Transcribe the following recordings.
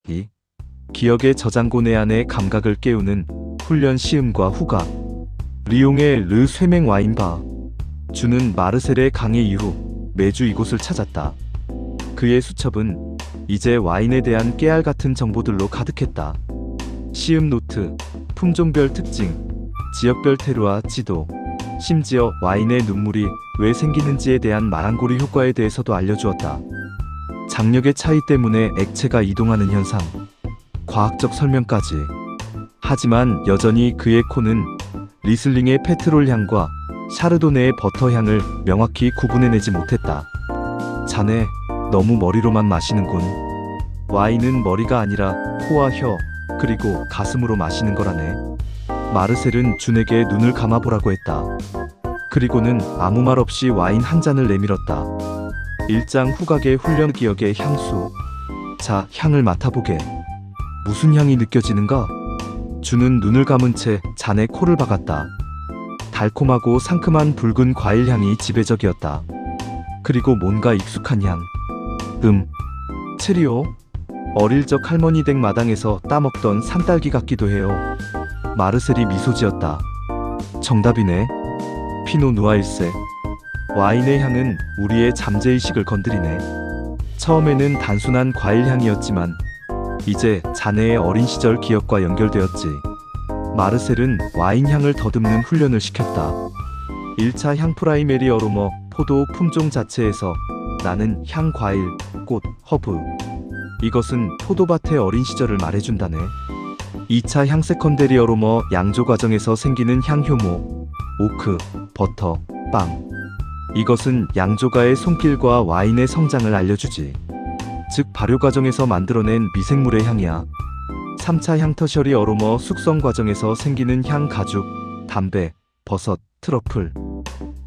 이 기억의 저장고 내 안의 감각을 깨우는 훈련 시음과 후각. 리옹의 르 쇠맹 와인바. 주는 마르셀의 강의 이후 매주 이곳을 찾았다. 그의 수첩은 이제 와인에 대한 깨알 같은 정보들로 가득했다. 시음 노트, 품종별 특징, 지역별 테루아 지도, 심지어 와인의 눈물이 왜 생기는지에 대한 말랑고리 효과에 대해서도 알려주었다. 장력의 차이 때문에 액체가 이동하는 현상, 과학적 설명까지. 하지만 여전히 그의 코는 리슬링의 페트롤 향과 샤르도네의 버터 향을 명확히 구분해내지 못했다. 자네, 너무 머리로만 마시는군. 와인은 머리가 아니라 코와 혀, 그리고 가슴으로 마시는 거라네. 마르셀은 준에게 눈을 감아보라고 했다. 그리고는 아무 말 없이 와인 한 잔을 내밀었다. 일장 후각의 훈련 기억의 향수. 자, 향을 맡아보게. 무슨 향이 느껴지는가? 준은 눈을 감은 채 잔에 코를 박았다. 달콤하고 상큼한 붉은 과일 향이 지배적이었다. 그리고 뭔가 익숙한 향. 체리오? 어릴 적 할머니 댁 마당에서 따먹던 산딸기 같기도 해요. 마르셀이 미소 지었다. 정답이네. 피노 누아일세. 와인의 향은 우리의 잠재의식을 건드리네. 처음에는 단순한 과일 향이었지만 이제 자네의 어린 시절 기억과 연결되었지. 마르셀은 와인 향을 더듬는 훈련을 시켰다. 1차 향 프라이메리 어로머, 포도 품종 자체에서 나는 향, 과일, 꽃, 허브. 이것은 포도밭의 어린 시절을 말해준다네. 2차 향 세컨데리 어로머, 양조 과정에서 생기는 향, 효모, 오크, 버터, 빵. 이것은 양조가의 손길과 와인의 성장을 알려주지. 즉 발효 과정에서 만들어낸 미생물의 향이야. 3차 향 터셔리 어로머, 숙성 과정에서 생기는 향, 가죽, 담배, 버섯, 트러플.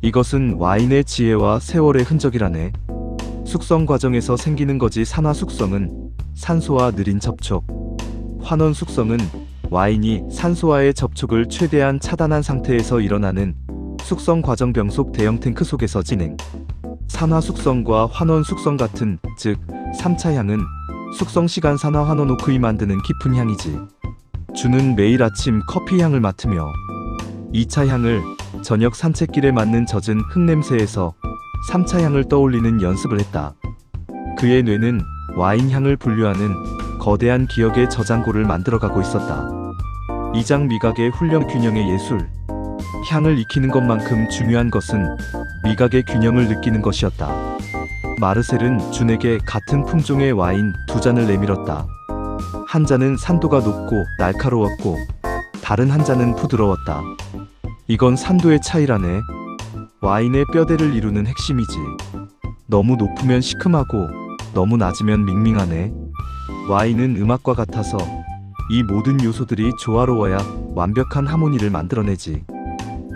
이것은 와인의 지혜와 세월의 흔적이라네. 숙성 과정에서 생기는 거지. 산화 숙성은 산소와 느린 접촉. 환원 숙성은 와인이 산소와의 접촉을 최대한 차단한 상태에서 일어나는 숙성 과정 병속 대형 탱크 속에서 진행. 산화 숙성과 환원 숙성 같은, 즉 3차 향은 숙성 시간 산화 환원 오크이 만드는 깊은 향이지. 주는 매일 아침 커피 향을 맡으며 2차 향을 저녁 산책길에 맡는 젖은 흙냄새에서 3차 향을 떠올리는 연습을 했다. 그의 뇌는 와인 향을 분류하는 거대한 기억의 저장고를 만들어가고 있었다. 2장 미각의 훈련 균형의 예술. 향을 익히는 것만큼 중요한 것은 미각의 균형을 느끼는 것이었다. 마르셀은 준에게 같은 품종의 와인 2잔을 내밀었다. 한 잔은 산도가 높고 날카로웠고 다른 한 잔은 부드러웠다. 이건 산도의 차이라네. 와인의 뼈대를 이루는 핵심이지. 너무 높으면 시큼하고 너무 낮으면 밍밍하네. 와인은 음악과 같아서 이 모든 요소들이 조화로워야 완벽한 하모니를 만들어내지.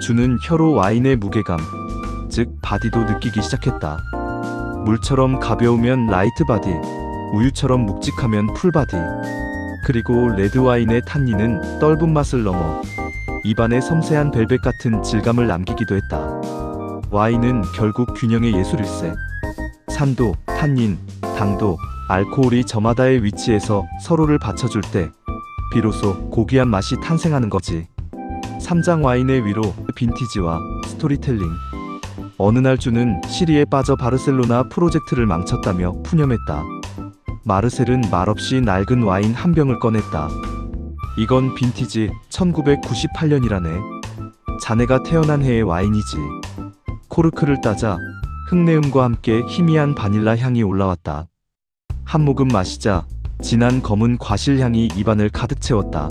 주는 혀로 와인의 무게감, 즉 바디도 느끼기 시작했다. 물처럼 가벼우면 라이트 바디, 우유처럼 묵직하면 풀 바디. 그리고 레드 와인의 탄닌은 떫은 맛을 넘어 입안에 섬세한 벨벳 같은 질감을 남기기도 했다. 와인은 결국 균형의 예술일세. 산도, 탄닌, 당도, 알코올이 저마다의 위치에서 서로를 받쳐줄 때 비로소 고귀한 맛이 탄생하는 거지. 3장 와인의 위로, 빈티지와 스토리텔링. 어느 날 주는 시리에 빠져 바르셀로나 프로젝트를 망쳤다며 푸념했다. 마르셀은 말없이 낡은 와인 한 병을 꺼냈다. 이건 빈티지 1998년이라네. 자네가 태어난 해의 와인이지. 코르크를 따자 흙내음과 함께 희미한 바닐라 향이 올라왔다. 한 모금 마시자 진한 검은 과실 향이 입안을 가득 채웠다.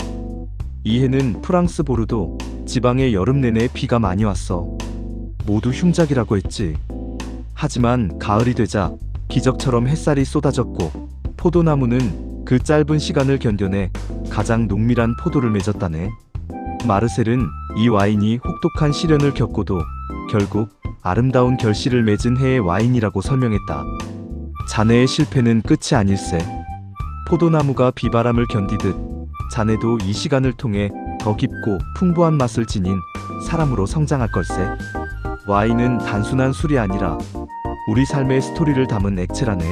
이 해는 프랑스 보르도 지방에 여름 내내 비가 많이 왔어. 모두 흉작이라고 했지. 하지만 가을이 되자 기적처럼 햇살이 쏟아졌고 포도나무는 그 짧은 시간을 견뎌내 가장 농밀한 포도를 맺었다네. 마르셀은 이 와인이 혹독한 시련을 겪고도 결국 아름다운 결실을 맺은 해의 와인이라고 설명했다. 자네의 실패는 끝이 아닐세. 포도나무가 비바람을 견디듯 자네도 이 시간을 통해 더 깊고 풍부한 맛을 지닌 사람으로 성장할 걸세. 와인은 단순한 술이 아니라 우리 삶의 스토리를 담은 액체라네.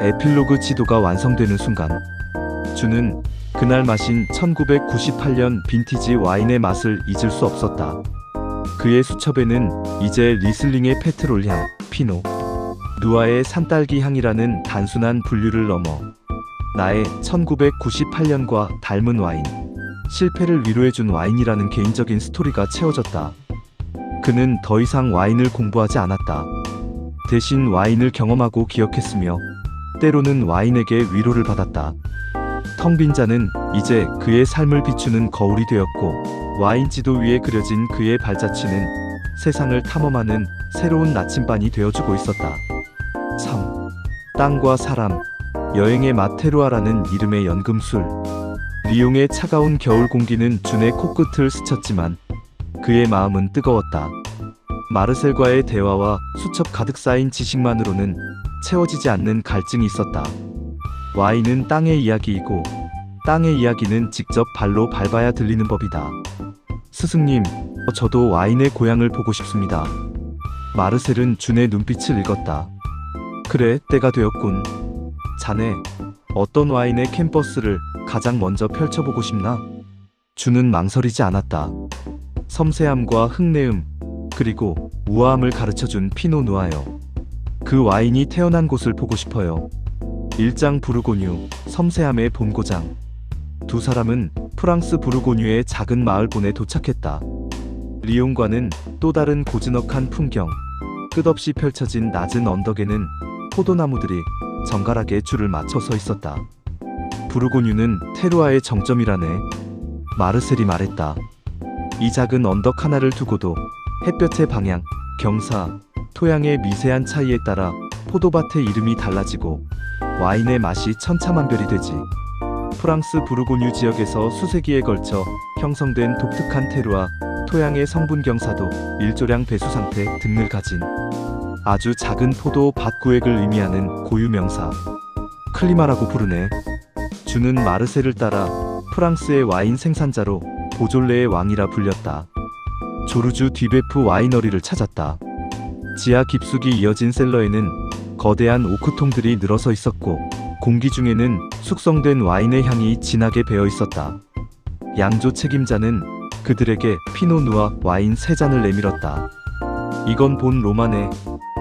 에필로그 지도가 완성되는 순간 주는 그날 마신 1998년 빈티지 와인의 맛을 잊을 수 없었다. 그의 수첩에는 이제 리슬링의 페트롤 향, 피노 누아의 산딸기 향이라는 단순한 분류를 넘어 나의 1998년과 닮은 와인, 실패를 위로해준 와인이라는 개인적인 스토리가 채워졌다. 그는 더 이상 와인을 공부하지 않았다. 대신 와인을 경험하고 기억했으며 때로는 와인에게 위로를 받았다. 텅 빈 잔은 이제 그의 삶을 비추는 거울이 되었고 와인 지도 위에 그려진 그의 발자취는 세상을 탐험하는 새로운 나침반이 되어주고 있었다. 3. 땅과 사람, 여행의 맛 테루아라는 이름의 연금술. 리옹의 차가운 겨울 공기는 준의 코끝을 스쳤지만 그의 마음은 뜨거웠다. 마르셀과의 대화와 수첩 가득 쌓인 지식만으로는 채워지지 않는 갈증이 있었다. 와인은 땅의 이야기이고 땅의 이야기는 직접 발로 밟아야 들리는 법이다. 스승님, 저도 와인의 고향을 보고 싶습니다. 마르셀은 준의 눈빛을 읽었다. 그래, 때가 되었군. 자네, 어떤 와인의 캠퍼스를 가장 먼저 펼쳐보고 싶나? 준은 망설이지 않았다. 섬세함과 흙내음, 그리고 우아함을 가르쳐준 피노 누아요. 그 와인이 태어난 곳을 보고 싶어요. 일장 부르고뉴, 섬세함의 본고장. 두 사람은 프랑스 부르고뉴의 작은 마을본에 도착했다. 리옹과는 또 다른 고즈넉한 풍경. 끝없이 펼쳐진 낮은 언덕에는 포도나무들이 정갈하게 줄을 맞춰 서 있었다. 부르고뉴는 테루아의 정점이라네. 마르셀이 말했다. 이 작은 언덕 하나를 두고도 햇볕의 방향, 경사, 토양의 미세한 차이에 따라 포도밭의 이름이 달라지고 와인의 맛이 천차만별이 되지. 프랑스 부르고뉴 지역에서 수세기에 걸쳐 형성된 독특한 테루아, 토양의 성분 경사도 일조량 배수 상태 등을 가진 아주 작은 포도 밭구획을 의미하는 고유 명사. 클리마라고 부르네. 주는 마르셀을 따라 프랑스의 와인 생산자로 보졸레의 왕이라 불렸다. 조르주 뒤베프 와이너리를 찾았다. 지하 깊숙이 이어진 셀러에는 거대한 오크통들이 늘어서 있었고 공기 중에는 숙성된 와인의 향이 진하게 배어 있었다. 양조 책임자는 그들에게 피노 누아 와인 3잔을 내밀었다. 이건 본 로마네,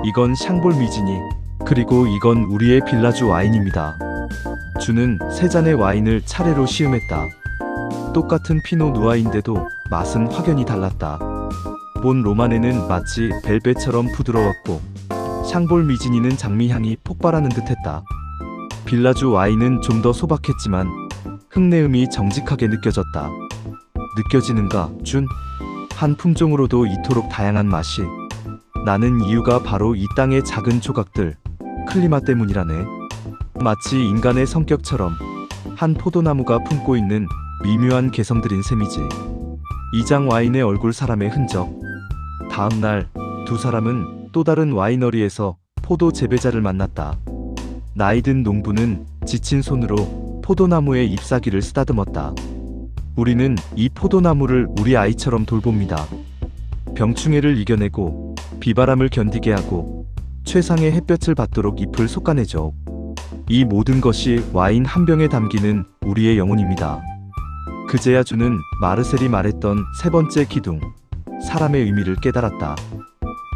이건 샹볼 미지니, 그리고 이건 우리의 빌라주 와인입니다. 주는 3잔의 와인을 차례로 시음했다. 똑같은 피노 누아인데도 맛은 확연히 달랐다. 본 로마네는 마치 벨벳처럼 부드러웠고 샹볼 미지니는 장미향이 폭발하는 듯했다. 빌라주 와인은 좀 더 소박했지만 흙내음이 정직하게 느껴졌다. 느껴지는가, 준? 한 품종으로도 이토록 다양한 맛이 나는 이유가 바로 이 땅의 작은 조각들, 클리마 때문이라네. 마치 인간의 성격처럼 한 포도나무가 품고 있는 미묘한 개성들인 셈이지. 이장 와인의 얼굴 사람의 흔적. 다음 날 두 사람은 또 다른 와이너리에서 포도 재배자를 만났다. 나이든 농부는 지친 손으로 포도나무의 잎사귀를 쓰다듬었다. 우리는 이 포도나무를 우리 아이처럼 돌봅니다. 병충해를 이겨내고 비바람을 견디게 하고 최상의 햇볕을 받도록 잎을 솎아내죠. 이 모든 것이 와인 한 병에 담기는 우리의 영혼입니다. 그제야 주는 마르셀이 말했던 3번째 기둥, 사람의 의미를 깨달았다.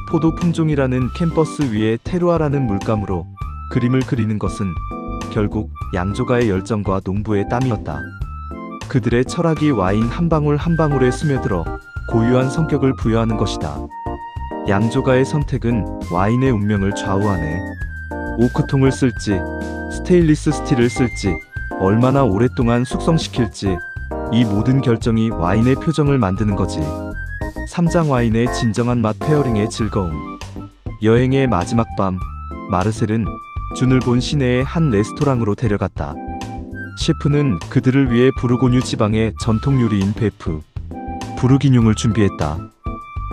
포도 품종이라는 캔버스 위에 테루아라는 물감으로 그림을 그리는 것은 결국 양조가의 열정과 농부의 땀이었다. 그들의 철학이 와인 한 방울 한 방울에 스며들어 고유한 성격을 부여하는 것이다. 양조가의 선택은 와인의 운명을 좌우하네. 오크통을 쓸지, 스테인리스 스틸을 쓸지, 얼마나 오랫동안 숙성시킬지, 이 모든 결정이 와인의 표정을 만드는 거지. 3장 와인의 진정한 맛 페어링의 즐거움. 여행의 마지막 밤, 마르셀은 준을 본 시내의 한 레스토랑으로 데려갔다. 셰프는 그들을 위해 부르고뉴 지방의 전통 요리인 베프, 부르기뇽을 준비했다.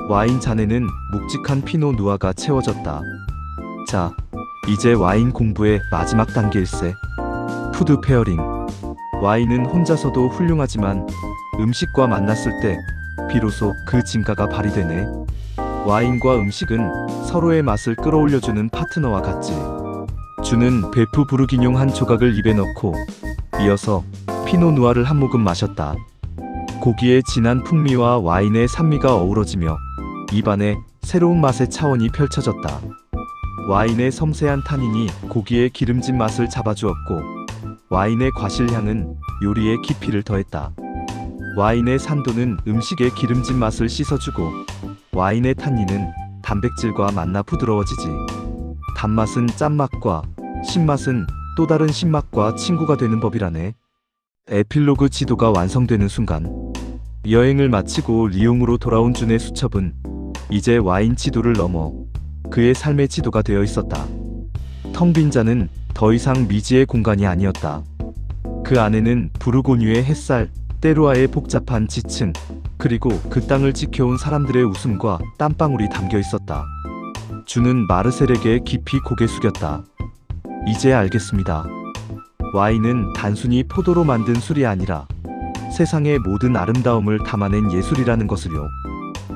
와인 잔에는 묵직한 피노 누아가 채워졌다. 자, 이제 와인 공부의 마지막 단계일세. 푸드 페어링. 와인은 혼자서도 훌륭하지만 음식과 만났을 때 비로소 그 진가가 발휘되네. 와인과 음식은 서로의 맛을 끌어올려주는 파트너와 같지. 주는 베프 부르기뇽 한 조각을 입에 넣고 이어서 피노누아를 한 모금 마셨다. 고기의 진한 풍미와 와인의 산미가 어우러지며 입안에 새로운 맛의 차원이 펼쳐졌다. 와인의 섬세한 타닌이 고기의 기름진 맛을 잡아주었고, 와인의 과실향은 요리에 깊이를 더했다. 와인의 산도는 음식의 기름진 맛을 씻어주고, 와인의 탄닌은 단백질과 만나 부드러워지지. 단맛은 짠맛과 신맛은 또 다른 신맛과 친구가 되는 법이라네. 에필로그 지도가 완성되는 순간, 여행을 마치고 리옹으로 돌아온 준의 수첩은 이제 와인 지도를 넘어 그의 삶의 지도가 되어 있었다. 텅 빈 잔은 더 이상 미지의 공간이 아니었다. 그 안에는 부르고뉴의 햇살, 때루아의 복잡한 지층, 그리고 그 땅을 지켜온 사람들의 웃음과 땀방울이 담겨 있었다. 주는 마르셀에게 깊이 고개 숙였다. 이제 알겠습니다. 와인은 단순히 포도로 만든 술이 아니라 세상의 모든 아름다움을 담아낸 예술이라는 것을요.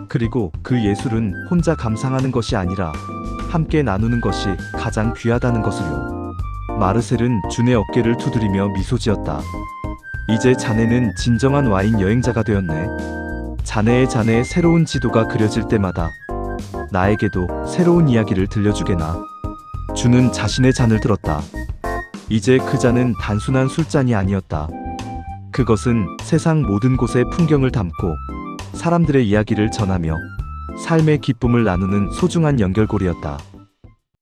그리고 그 예술은 혼자 감상하는 것이 아니라 함께 나누는 것이 가장 귀하다는 것을요. 마르셀은 준의 어깨를 두드리며 미소 지었다. 이제 자네는 진정한 와인 여행자가 되었네. 자네의 잔에 새로운 지도가 그려질 때마다 나에게도 새로운 이야기를 들려주게나. 준은 자신의 잔을 들었다. 이제 그 잔은 단순한 술잔이 아니었다. 그것은 세상 모든 곳의 풍경을 담고 사람들의 이야기를 전하며 삶의 기쁨을 나누는 소중한 연결고리였다.